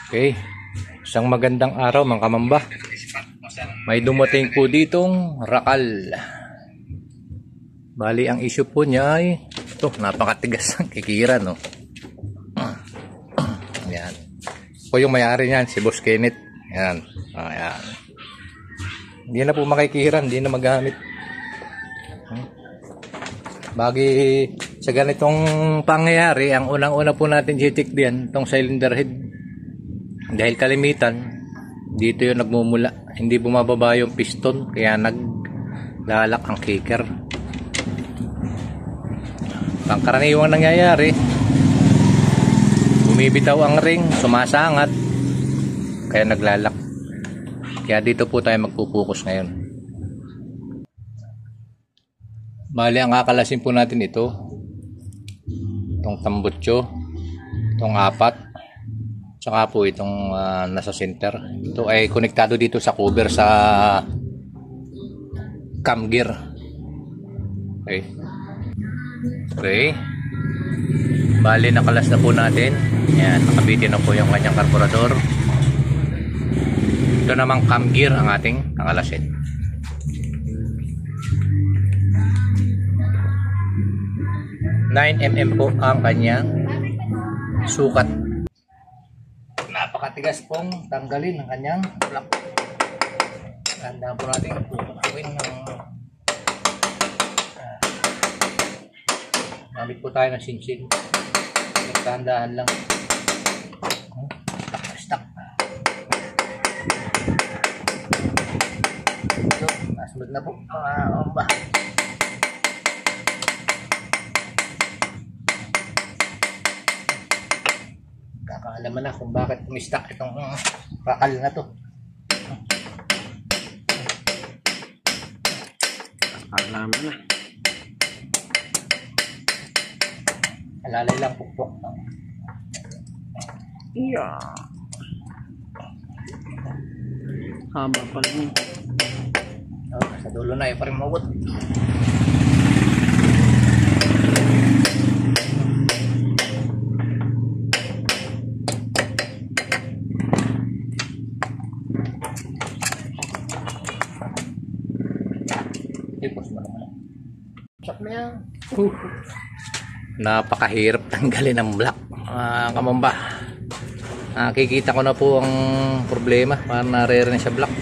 Okay. Isang magandang araw mga kamamba. May dumating po ditong rakal. Bali ang issue po niya ay ito, napakatigas ng kikiran, no. Yan. Po yung may-ari niyan, si Boss Kenneth. Yan. Ayan. Hindi na po makikihiran, hindi na magamit. Bagi sa ganitong pangyayari, ang unang-una po natin i-check diyan, itong cylinder head. Dahil kalimitan, dito yung nagmumula. Hindi bumababa yung piston, kaya naglalak ang kicker. Pangkaraniwang nangyayari, bumibitaw ang ring, sumasangat, kaya naglalak. Kaya dito po tayo magpupokus ngayon. Bali, ang kakalasin po natin ito, itong tambutso, itong apat, tsaka po itong nasa center. Ito ay konektado dito sa cover sa cam gear. Okay. Okay. Bali, nakalas na po natin. Yan, nakabitin na po yung kanyang karburador. Ito namang cam gear ang ating nakalasin. $9mm po ang kanyang sukat. Napakatigas pong tanggalin ang kanyang plug. Tandaan po natin pupukuin ng gamit po tayo ng sinsin. Tandaan lang. Stuck. Ito, nasunod na po mga omba. Kakalaman na kung bakit umistak itong rakal na to. Kakalaman na. Alalay lang pukpok. Iya. Haba pa rin. Oh, sa dulo na yung parimugot. Napakahirap tanggalin ang block, kamamba. Nakikita ko na po ang problema, parang naririnig sa block.